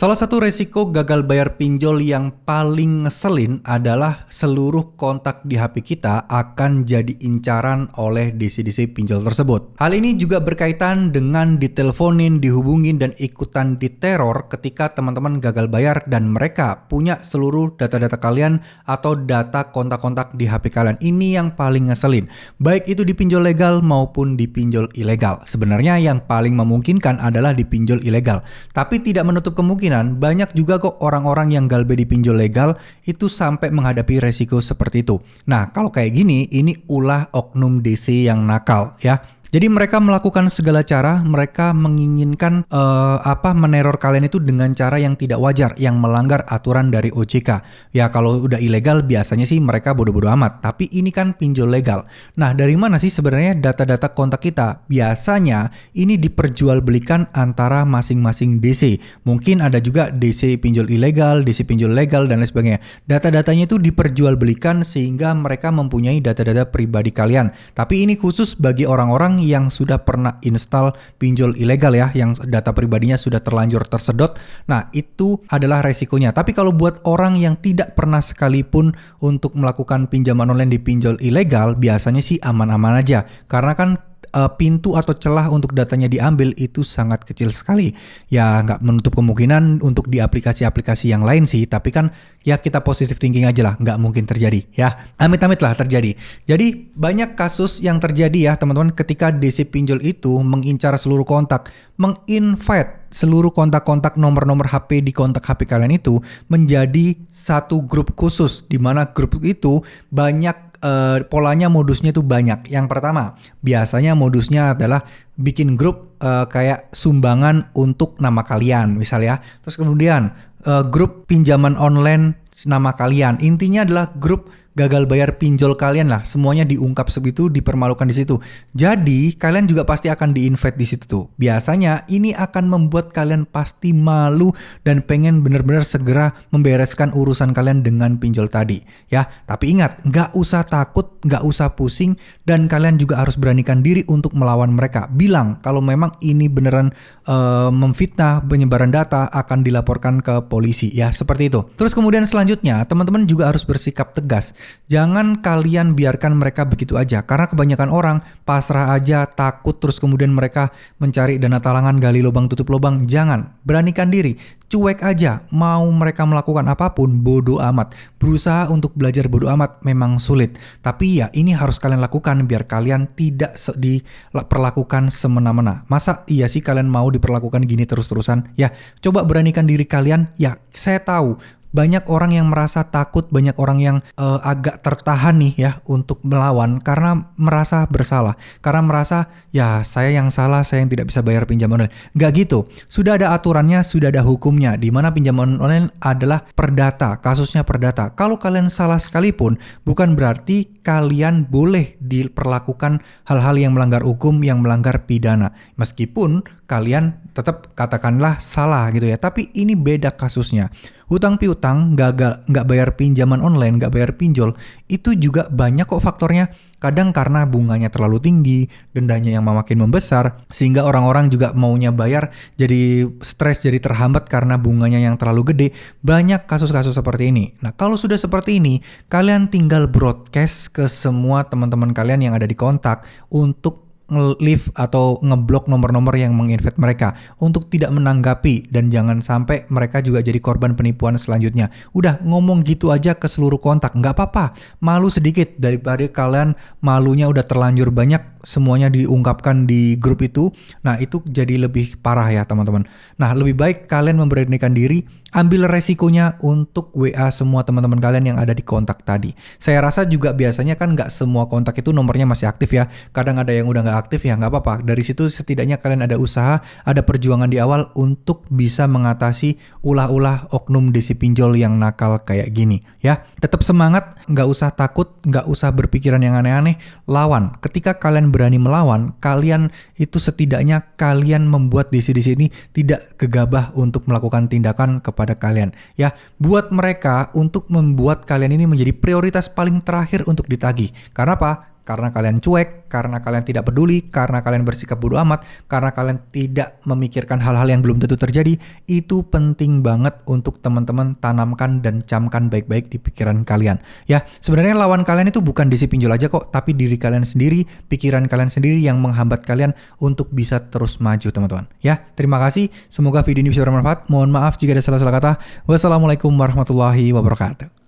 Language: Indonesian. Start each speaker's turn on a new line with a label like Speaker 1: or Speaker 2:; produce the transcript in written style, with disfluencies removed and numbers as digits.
Speaker 1: Salah satu resiko gagal bayar pinjol yang paling ngeselin adalah seluruh kontak di HP kita akan jadi incaran oleh DC-DC pinjol tersebut. Hal ini juga berkaitan dengan diteleponin, dihubungin, dan ikutan diteror ketika teman-teman gagal bayar dan mereka punya seluruh data-data kalian atau data kontak-kontak di HP kalian. Ini yang paling ngeselin. Baik itu di pinjol legal maupun di pinjol ilegal. Sebenarnya yang paling memungkinkan adalah di pinjol ilegal. Tapi tidak menutup kemungkinan banyak juga kok orang-orang yang galbe di pinjol legal itu sampai menghadapi resiko seperti itu. Nah, kalau kayak gini, ini ulah oknum DC yang nakal ya. Jadi mereka melakukan segala cara, mereka menginginkan meneror kalian itu dengan cara yang tidak wajar, yang melanggar aturan dari OJK. Ya kalau udah ilegal biasanya sih mereka bodoh-bodoh amat, tapi ini kan pinjol legal. Nah, dari mana sih sebenarnya data-data kontak kita? Biasanya ini diperjualbelikan antara masing-masing DC. Mungkin ada juga DC pinjol ilegal, DC pinjol legal, dan lain sebagainya. Data-datanya itu diperjualbelikan sehingga mereka mempunyai data-data pribadi kalian. Tapi ini khusus bagi orang-orang yang sudah pernah install pinjol ilegal ya, yang data pribadinya sudah terlanjur tersedot. Nah, itu adalah resikonya. Tapi kalau buat orang yang tidak pernah sekalipun untuk melakukan pinjaman online di pinjol ilegal, biasanya sih aman-aman aja. Karena kan pintu atau celah untuk datanya diambil itu sangat kecil sekali. Ya nggak menutup kemungkinan untuk di aplikasi-aplikasi yang lain sih, tapi kan ya kita positive thinking aja lah, nggak mungkin terjadi ya. Amit-amit lah terjadi. Jadi banyak kasus yang terjadi ya teman-teman ketika DC pinjol itu mengincar seluruh kontak, menginvite seluruh kontak-kontak nomor-nomor HP di kontak HP kalian itu menjadi satu grup khusus, di mana grup itu banyak polanya, modusnya tuh banyak. Yang pertama, biasanya modusnya adalah bikin grup kayak sumbangan untuk nama kalian misalnya. Terus kemudian grup pinjaman online nama kalian. Intinya adalah grup gagal bayar pinjol kalian lah. Semuanya diungkap segitu, dipermalukan di situ. Jadi kalian juga pasti akan di-invite di situ tuh. Biasanya ini akan membuat kalian pasti malu dan pengen benar-benar segera membereskan urusan kalian dengan pinjol tadi. Ya, tapi ingat, nggak usah takut, nggak usah pusing, dan kalian juga harus beranikan diri untuk melawan mereka. Bilang kalau memang ini beneran memfitnah, penyebaran data, akan dilaporkan ke polisi. Ya, seperti itu. Terus kemudian selanjutnya, teman-teman juga harus bersikap tegas. Jangan kalian biarkan mereka begitu aja, karena kebanyakan orang pasrah aja, takut, terus kemudian mereka mencari dana talangan, gali lubang tutup lubang. Jangan, beranikan diri, cuek aja. Mau mereka melakukan apapun, bodoh amat. Berusaha untuk belajar bodoh amat memang sulit, tapi ya ini harus kalian lakukan biar kalian tidak diperlakukan semena-mena. Masa iya sih kalian mau diperlakukan gini terus-terusan? Ya, coba beranikan diri kalian. Ya, saya tahu banyak orang yang merasa takut, banyak orang yang agak tertahan nih ya untuk melawan karena merasa bersalah, karena merasa ya saya yang salah, saya yang tidak bisa bayar pinjaman online. Nggak gitu, sudah ada aturannya, sudah ada hukumnya, di mana pinjaman online adalah perdata, kasusnya perdata. Kalau kalian salah sekalipun, bukan berarti kalian boleh diperlakukan hal-hal yang melanggar hukum, yang melanggar pidana. Meskipun kalian tetap katakanlah salah gitu ya, tapi ini beda kasusnya. Hutang piutang, nggak bayar pinjaman online, nggak bayar pinjol, itu juga banyak kok faktornya. Kadang karena bunganya terlalu tinggi, dendanya yang makin membesar, sehingga orang-orang juga maunya bayar jadi stres, jadi terhambat karena bunganya yang terlalu gede. Banyak kasus-kasus seperti ini. Nah, kalau sudah seperti ini, kalian tinggal broadcast ke semua teman-teman kalian yang ada di kontak untuk nge-leave atau ngeblok nomor-nomor yang menginvite mereka untuk tidak menanggapi, dan jangan sampai mereka juga jadi korban penipuan selanjutnya. Udah ngomong gitu aja ke seluruh kontak, nggak apa-apa, malu sedikit daripada kalian malunya udah terlanjur banyak semuanya diungkapkan di grup itu. Nah, itu jadi lebih parah ya teman-teman. Nah, lebih baik kalian memberanikan diri, ambil resikonya untuk WA semua teman-teman kalian yang ada di kontak tadi. Saya rasa juga biasanya kan nggak semua kontak itu nomornya masih aktif ya. Kadang ada yang udah nggak aktif, ya nggak apa-apa. Dari situ setidaknya kalian ada usaha, ada perjuangan di awal untuk bisa mengatasi ulah-ulah oknum DC pinjol yang nakal kayak gini ya. Tetap semangat, nggak usah takut, nggak usah berpikiran yang aneh-aneh. Lawan. Ketika kalian berani melawan, kalian itu setidaknya kalian membuat DC-DC ini tidak gegabah untuk melakukan tindakan kepada kalian ya. Buat mereka untuk membuat kalian ini menjadi prioritas paling terakhir untuk ditagih. Karena apa? karena kalian cuek, karena kalian tidak peduli, karena kalian bersikap bodoh amat, karena kalian tidak memikirkan hal-hal yang belum tentu terjadi, itu penting banget untuk teman-teman tanamkan dan camkan baik-baik di pikiran kalian. Ya, sebenarnya lawan kalian itu bukan DC pinjol aja kok, tapi diri kalian sendiri, pikiran kalian sendiri yang menghambat kalian untuk bisa terus maju, teman-teman. Ya, terima kasih. Semoga video ini bisa bermanfaat. Mohon maaf jika ada salah-salah kata. Wassalamualaikum warahmatullahi wabarakatuh.